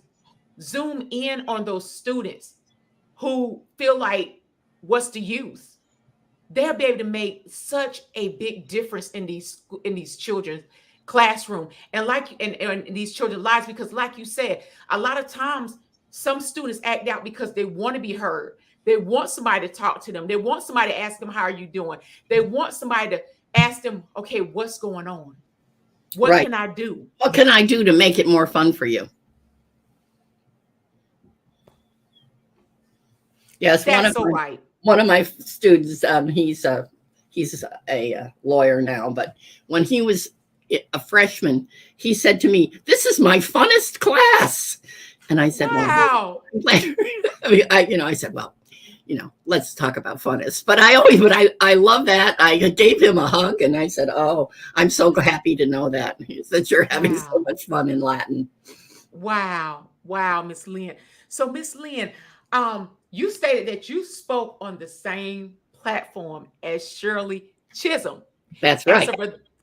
zoom in on those students who feel like, what's the use? They'll be able to make such a big difference in these children's classroom and these children's lives. Because like you said, a lot of times some students act out because they want to be heard. They want somebody to talk to them. They want somebody to ask them, how are you doing? They want somebody to ask them, okay, what's going on? What Right. can I do? What can I do to make it more fun for you? Yes, That's so right. one of my students, he's a lawyer now, but when he was a freshman, he said to me, "This is my funnest class." And I said, Wow. "Well," I said, "Well, let's talk about funnest." But I love that. I gave him a hug and I said, "Oh, I'm so happy to know that you're having so much fun in Latin." Wow. Wow, Miss Lynn. So Miss Lynn, you stated that you spoke on the same platform as Shirley Chisolm. That's And right. so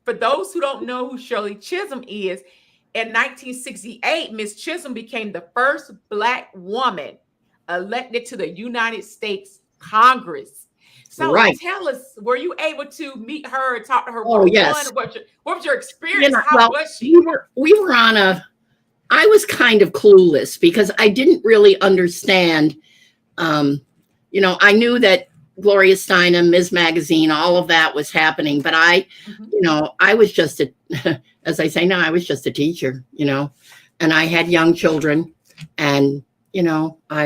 for those who don't know who Shirley Chisolm is, in 1968, Miss Chisolm became the first Black woman elected to the United States Congress. So Right. tell us, were you able to meet her and talk to her? Oh, yes. What was your experience? How Well, was she? we were I was kind of clueless because I didn't really understand. I knew that Gloria Steinem, Ms. Magazine, all of that was happening, but I was just as I say now, I was just a teacher, and I had young children, and but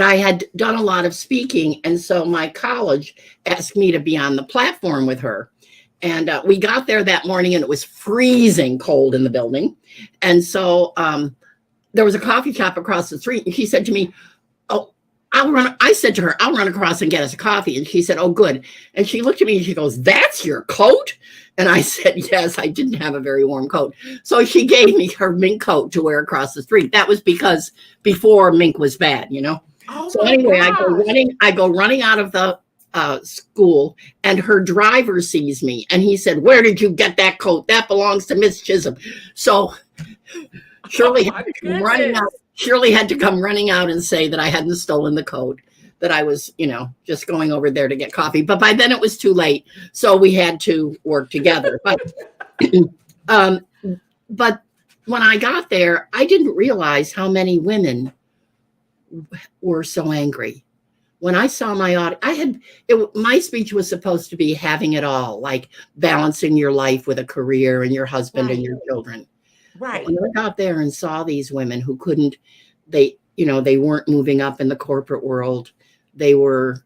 I had done a lot of speaking, and so my college asked me to be on the platform with her. And we got there that morning and it was freezing cold in the building. And so there was a coffee shop across the street. And she said to me, "Oh, I said to her, I'll run across and get us a coffee." And she said, "Oh, good." And she looked at me and she goes, "That's your coat?" And I said, "Yes, I didn't have a very warm coat." So she gave me her mink coat to wear across the street. That was because before mink was bad, Oh So my anyway, gosh. I go running out of the school, and her driver sees me and he said, "Where did you get that coat? That belongs to Miss Chisolm." So Shirley Oh my had to come running goodness. out. Shirley had to come running out and say that I hadn't stolen the coat, that I was, just going over there to get coffee. But by then it was too late, so we had to work together. But but when I got there, I didn't realize how many women were so angry. When I saw my audience, my speech was supposed to be having it all, like balancing your life with a career and your husband and your children. Right. But when I got there and saw these women who couldn't, they weren't moving up in the corporate world. They were,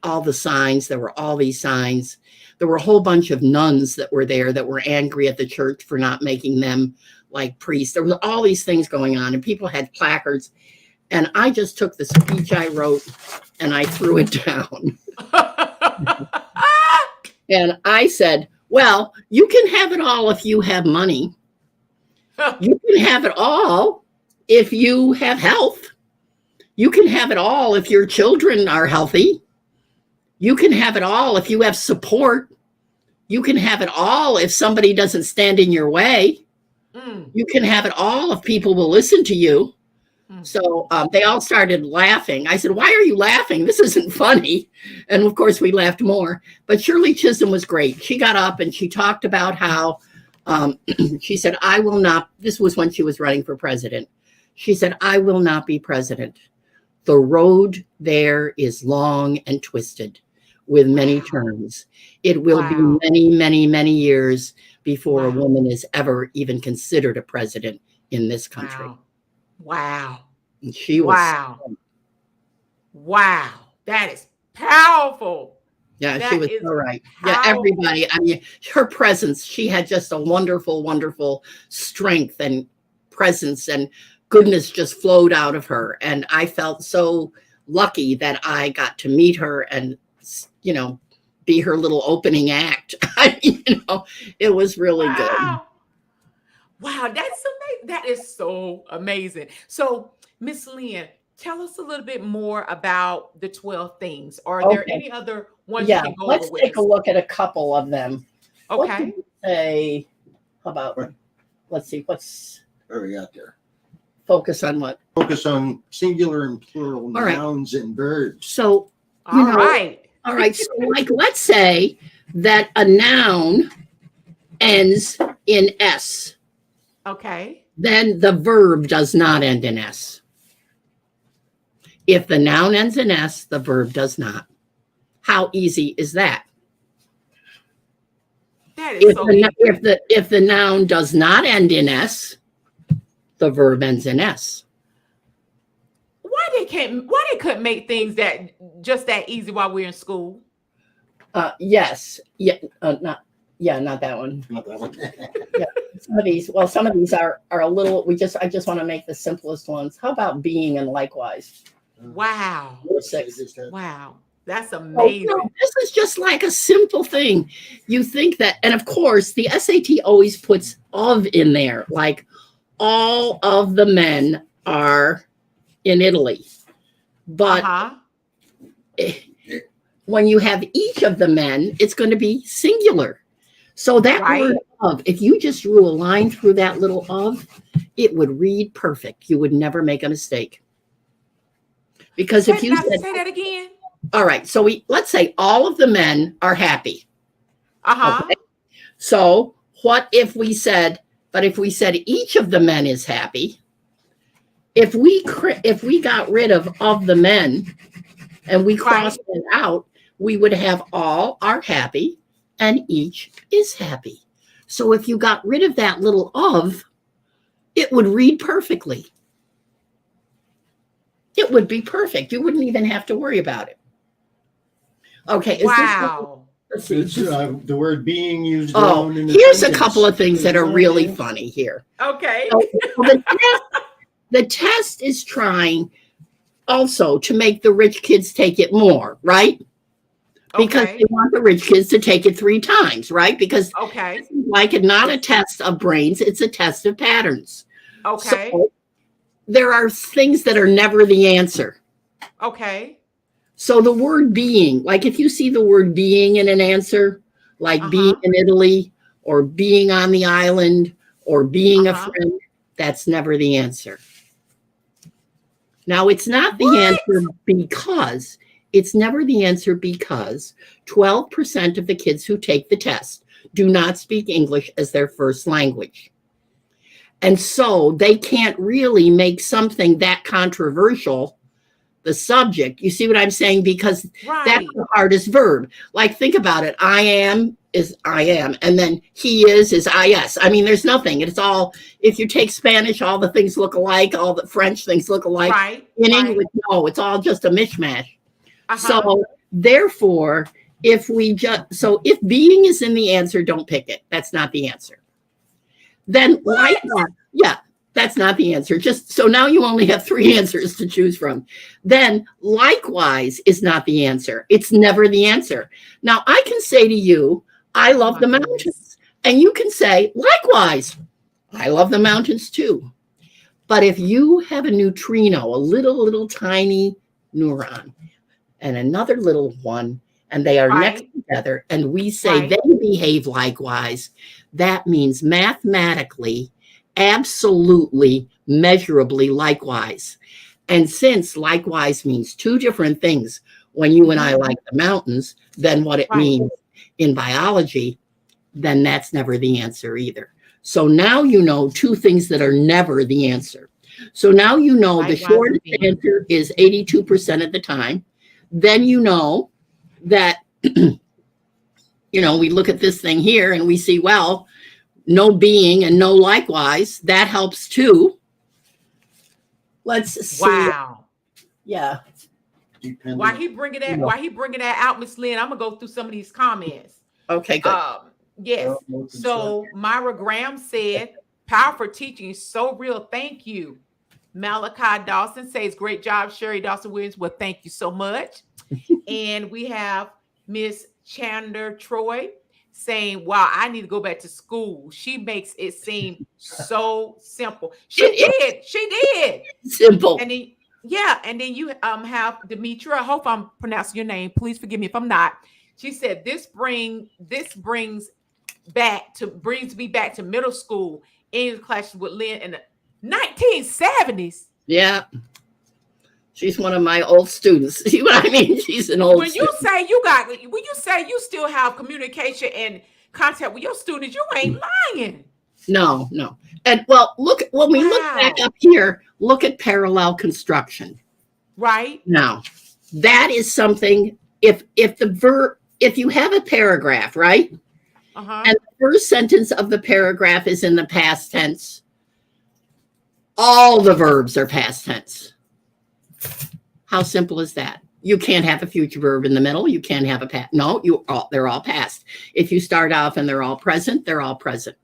all the signs, there were all these signs. There were a whole bunch of nuns that were there that were angry at the church for not making them like priests. There was all these things going on, and people had placards. And I just took the speech I wrote and I threw it down. And I said, "Well, you can have it all if you have money. You can have it all if you have health. You can have it all if your children are healthy. You can have it all if you have support. You can have it all if somebody doesn't stand in your way. You can have it all if people will listen to you." So they all started laughing. I said, "Why are you laughing? This isn't funny." And of course, we laughed more. But Shirley Chisolm was great. She got up and she talked about how she said, "I will not." This was when she was running for president. She said, "I will not be president. The road there is long and twisted with many turns. It will be many, many, many years before a woman is ever even considered a president in this country." Wow. And she was. Wow. That is powerful. Yeah, she was so right. Yeah, powerful. everybody. Her presence, she had just a wonderful, wonderful strength and presence, and goodness just flowed out of her. And I felt so lucky that I got to meet her and, be her little opening act. I mean, it was really good. Wow. Wow, that's amazing. That is so amazing. So, Miss Lynn, tell us a little bit more about the 12 things. Are there Okay. any other ones you Yeah, can go over let's with take a us? look at a couple of them. What did Okay. you say? How about, let's see, what's Where are we at there? focus on what? Focus on singular and plural All right. nouns and verbs. So, All right. all right. So, like, let's say that a noun ends in S. Okay. Then the verb does not end in S. If the noun ends in S, the verb does not. How easy is that? That is so easy. If the noun does not end in S, the verb ends in S. Why they couldn't make things that just that easy while we're in school? Yes. Yeah. Not that one. Not that one. Some of these are a little. I just want to make the simplest ones. How about being and likewise? Wow. Wow. That's amazing. This is just like a simple thing. You think that, and of course, the SAT always puts of in there, like all of the men are in Italy. But when you have each of the men, it's going to be singular. So that word of, if you just drew a line through that little of, it would read perfect. You would never make a mistake. Because if you say that again. All right, so let's say all of the men are happy. Okay? So what if we said, but if we said each of the men is happy, if we got rid of the men and we crossed it out, we would have all are happy and each is happy. So if you got rid of that little of, it would read perfectly. It would be perfect. You wouldn't even have to worry about it. Okay. Wow. The word being used. Here's a couple of things that are really funny here. Okay. So the test is trying also to make the rich kids take it more, right? Because they want the rich kids to take it 3 times, right? Because like it's not a test of brains, it's a test of patterns. Okay. So there are things that are never the answer. Okay. So the word being, like if you see the word being in an answer, like being in Italy or being on the island or being a friend, that's never the answer. Now, it's not the answer because it's never the answer because 12% of the kids who take the test do not speak English as their first language. And so they can't really make something that controversial the subject. You see what I'm saying? Because that's the hardest verb. Like, think about it. I am is I am. And then he is is is. I mean, there's nothing. It's all, if you take Spanish, all the things look alike. All the French things look alike. In English, no, it's all just a mishmash. So therefore, if being is in the answer, don't pick it. That's not the answer. Then that's not the answer. Just so now you only have 3 answers to choose from. Then likewise is not the answer. It's never the answer. Now I can say to you, I love the mountains. And you can say, likewise, I love the mountains too. But if you have a neutrino, a little tiny neuron, and another little one, and they are next together, and we say they behave likewise, that means mathematically, absolutely, measurably likewise. And since likewise means 2 different things when you and I like the mountains than what it means in biology, then that's never the answer either. So now you know 2 things that are never the answer. So now you know the shortest answer is 82% of the time. Then you know that, we look at this thing here and we see, well, no being and no likewise. That helps too. Let's see. Wow. Yeah. Why he bringing that out, Miss Lynn? I'm gonna go through some of these comments. Okay, good. Yes. So Myra Graham said, "Powerful teaching is so real. Thank you." Malachi Dawson says, "Great job, Sherry Dawson Williams." Well, thank you so much. And we have Miss Chandler Troy saying, wow, I need to go back to school. She makes it seem so simple. She It did. is simple. And then yeah, and then you have Demetra. I hope I'm pronouncing your name. Please forgive me if I'm not. She said this brings me back to middle school English classes with Lynn in the 1970s. Yeah. She's one of my old students. See what I mean? She's an old When you say you still have communication and contact with your students, you ain't lying. No. And well, look, when we look back up here, look at parallel construction. Right. Now, that is something, if you have a paragraph, right? And the first sentence of the paragraph is in the past tense, all the verbs are past tense. How simple is that? You can't have a future verb in the middle. You can't have a past. No, they're all past. If you start off and they're all present, they're all present.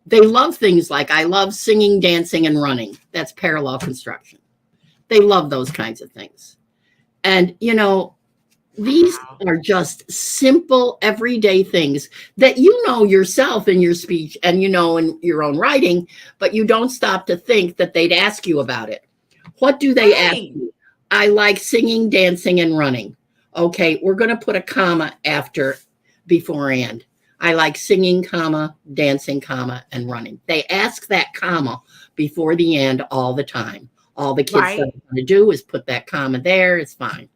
They love things like, I love singing, dancing, and running. That's parallel construction. They love those kinds of things. And, these are just simple, everyday things that you know yourself in your speech and in your own writing, but you don't stop to think that they'd ask you about it. What do they ask you? I like singing, dancing, and running. Okay, we're going to put a comma before and. I like singing, comma, dancing, comma, and running. They ask that comma before the and all the time. All the kids are going to do is put that comma there. It's fine.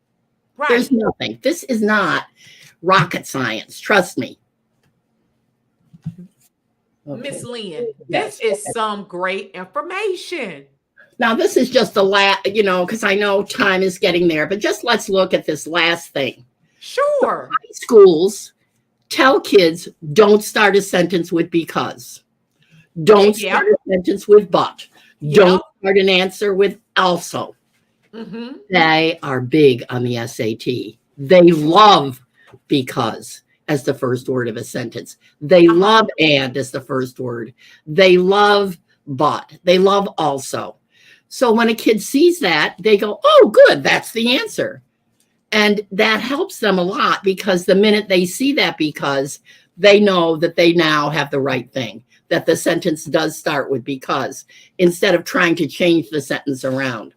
Right. There's nothing. This is not rocket science. Trust me. Okay. Miss Lynn, this is some great information. Now, this is just the last, because I know time is getting there, but just let's look at this last thing. Sure. High schools tell kids, don't start a sentence with because. Don't start a sentence with but. Don't start an answer with also. Mm-hmm. They are big on the SAT. They love because as the first word of a sentence. They love and as the first word. They love but. They love also. So when a kid sees that, they go, oh, good, that's the answer. And that helps them a lot because the minute they see that because, they know that they now have the right thing, that the sentence does start with because, instead of trying to change the sentence around.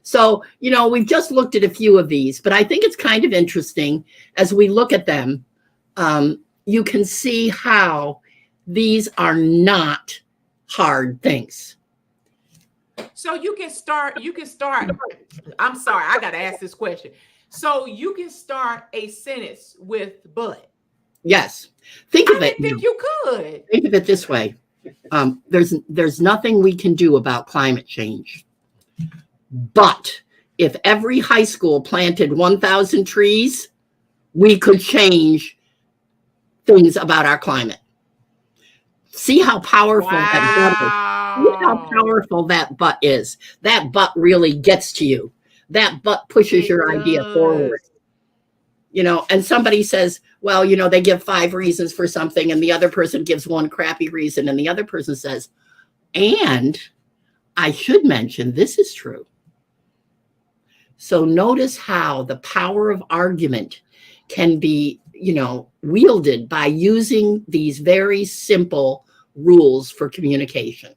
So, we've just looked at a few of these, but I think it's kind of interesting as we look at them. You can see how these are not hard things. So you can start, I'm sorry, I got to ask this question. So you can start a sentence with but. Yes. Think of it. I didn't think you could. Think of it this way. There's nothing we can do about climate change. But if every high school planted 1,000 trees, we could change things about our climate. See how powerful that but is. See how powerful that but is. That but really gets to you. That but pushes your idea forward. And somebody says, well, they give 5 reasons for something and the other person gives 1 crappy reason and the other person says, and I should mention this is true. So notice how the power of argument can be, wielded by using these very simple rules for communication.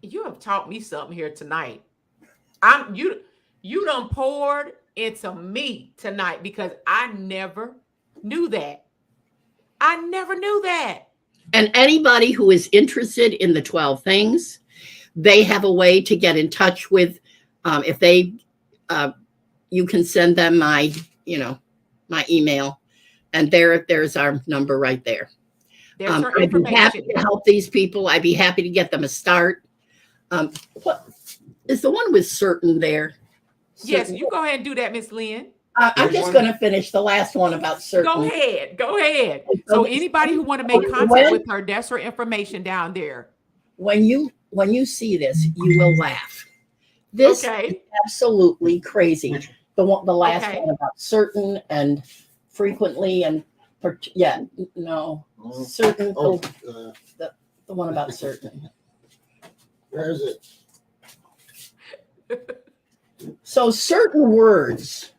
You have taught me something here tonight. You done poured into me tonight because I never knew that. And anybody who is interested in the 12 things, they have a way to get in touch with, if they, you can send them my email, and there's our number right there. I'd be happy to help these people. I'd be happy to get them a start. What is the one with certain there? Yes, you go ahead and do that, Miss Lynn. I'm just going to finish the last one about certain. Go ahead. So anybody who want to make contact with her, that's her information down there. When you see this, you will laugh. This is absolutely crazy. The last one about certain and frequently and certain. The one about certain. Where is it? So certain words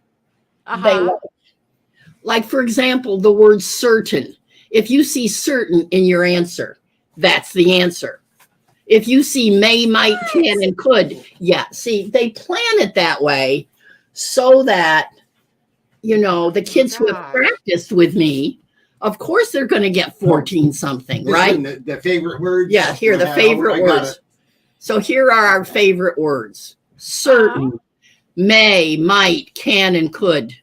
they like, for example, the word certain. If you see certain in your answer, that's the answer. If you see may, might, can, and could, yeah. See, they plan it that way so that, the kids who have practiced with me, of course, they're going to get 14 something, right? The favorite words. Yeah, here, the favorite words. So here are our favorite words. Certain, may, might, can, and could.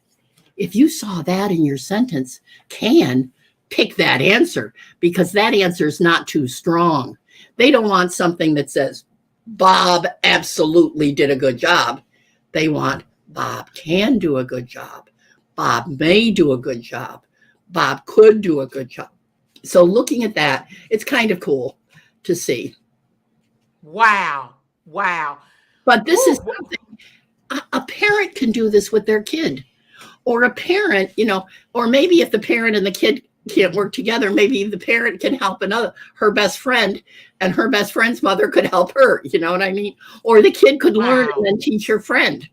If you saw that in your sentence, can, pick that answer, because that answer is not too strong. They don't want something that says, Bob absolutely did a good job. They want, Bob can do a good job. Bob may do a good job. Bob could do a good job. So looking at that, it's kind of cool to see. Wow. Wow. But this is something, a parent can do this with their kid. Or a parent, or maybe if the parent and the kid can't work together, maybe the parent can help her best friend, and her best friend's mother could help her. You know what I mean? Or the kid could learn and then teach her friend.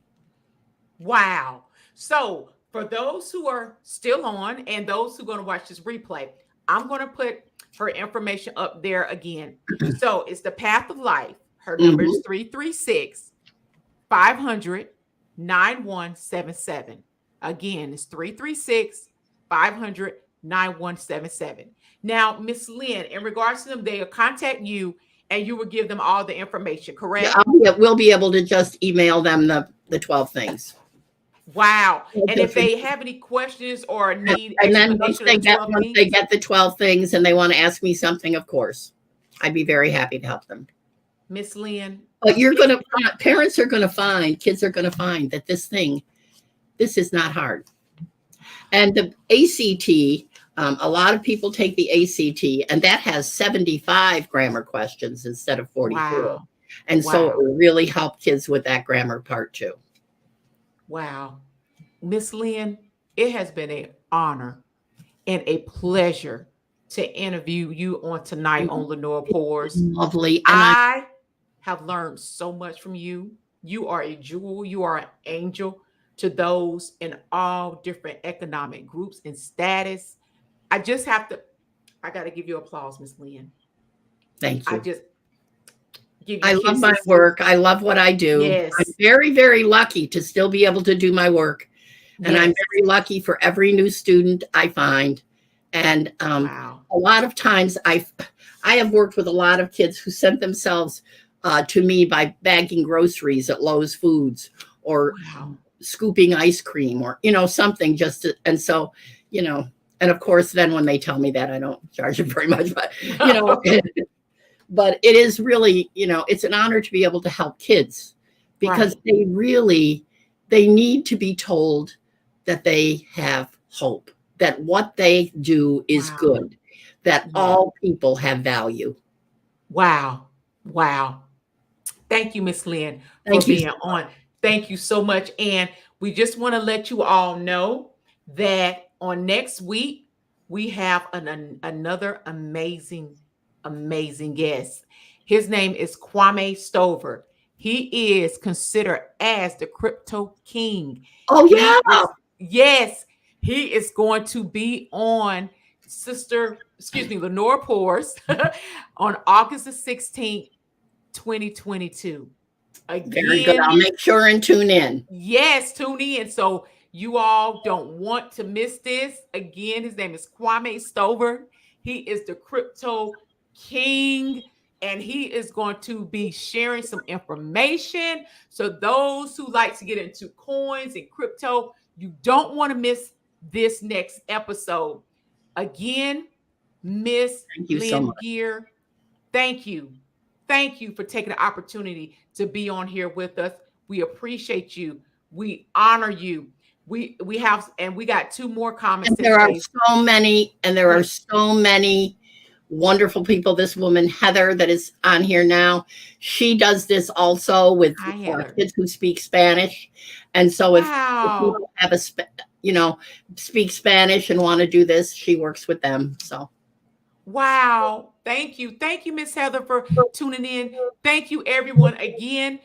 Wow. So for those who are still on and those who are going to watch this replay, I'm going to put her information up there again. So it's the Path of Life. Her number is 336-500-9177. Again, it's 336-500-9177. Now, Miss Lynn, in regards to them, they'll contact you and you will give them all the information, correct? Yeah, we'll be able to just email them the 12 things. Wow. And if they have any questions or need and then once they get the 12 things and they want to ask me something, of course, I'd be very happy to help them. Miss Lynn. But parents are going to find, kids are going to find that this is not hard. And the ACT, a lot of people take the ACT, and that has 75 grammar questions instead of 44. Wow. And so it will really help kids with that grammar part too. Wow. Miss Lynn, it has been an honor and a pleasure to interview you on tonight on Lenore Pours. Lovely. And I have learned so much from you. You are a jewel. You are an angel to those in all different economic groups and status. I got to give you applause, Miss Lynn. Thank you. I love my work. I love what I do. Yes. I'm very, very lucky to still be able to do my work. And I'm very lucky for every new student I find. And a lot of times I have worked with a lot of kids who sent themselves to me by bagging groceries at Lowe's Foods or scooping ice cream or, something just to, and so, and of course, then when they tell me that, I don't charge them very much, but, but it is really, it's an honor to be able to help kids because they need to be told that they have hope, that what they do is good, that all people have value. Wow. Wow. Thank you, Miss Lynn, for being on. Thank you so much. And we just want to let you all know that on next week, we have another amazing guest. His name is Kwame Stover. He is considered as the crypto king. Oh, yeah. Yes. He is going to be on Lenore Pours on August the 16th, 2022. Again, very good. I'll make sure and tune in. Yes, tune in. So you all don't want to miss this. Again, his name is Kwame Stover. He is the crypto king, and he is going to be sharing some information. So those who like to get into coins and crypto, you don't want to miss this next episode. Again, Miss Lynn Geer, thank you. Thank you for taking the opportunity to be on here with us. We appreciate you. We honor you. We got two more comments. And there are so many wonderful people. This woman, Heather, that is on here now, she does this also with kids who speak Spanish. And so if you have speak Spanish and want to do this, she works with them. So. Wow. Thank you. Thank you, Miss Heather, for tuning in. Thank you, everyone. Again,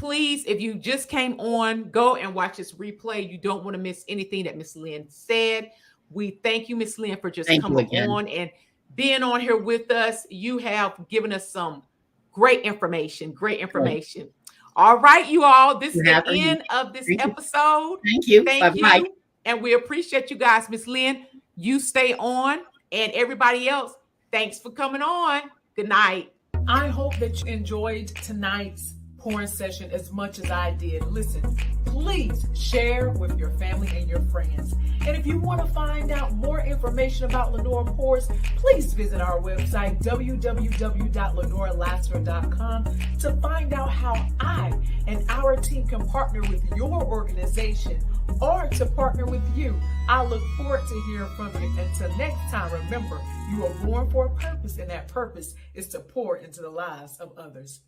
please, if you just came on, go and watch this replay. You don't want to miss anything that Miss Lynn said. We thank you, Miss Lynn, for just coming on and being on here with us. You have given us some great information. All right, you all. This is the end of this episode. Thank you. Thank you. And we appreciate you guys. Miss Lynn, you stay on. And everybody else, thanks for coming on. Good night. I hope that you enjoyed tonight's porn session as much as I did. Listen, please share with your family and your friends. And if you want to find out more information about Lenore Pours, please visit our website, www.lenorelasser.com, to find out how I and our team can partner with your organization or to partner with you. I look forward to hearing from you. Until next time, remember, you are born for a purpose, and that purpose is to pour into the lives of others.